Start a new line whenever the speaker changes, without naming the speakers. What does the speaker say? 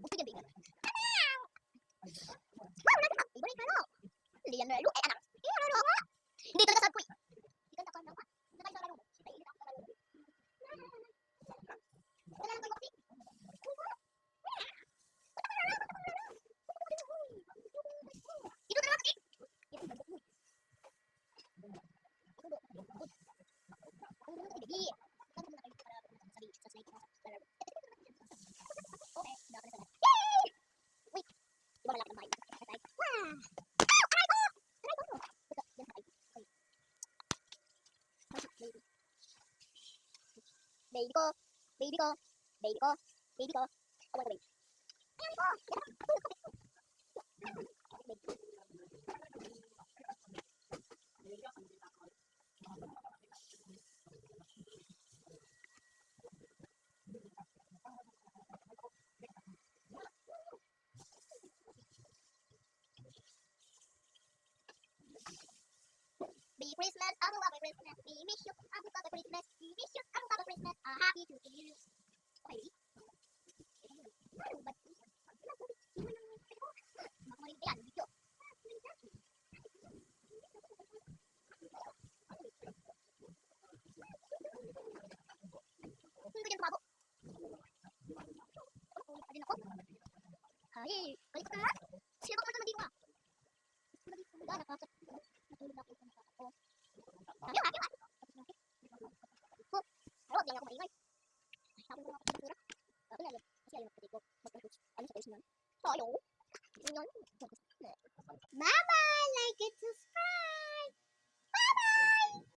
Gusto niya bigyan. Wow, nagkakap. Ibalik na no. Hindi yan lu. Anak. Ano nga? Hindi talaga sad ko eh. Hindi ka na ka. Nakay sa laro. Ay, hindi ako laro. Wala lang kayo. Ito na lang kasi. Baby ko, baby ko, baby ko, baby ko. Away, away. Be Christmas, ako Christmas.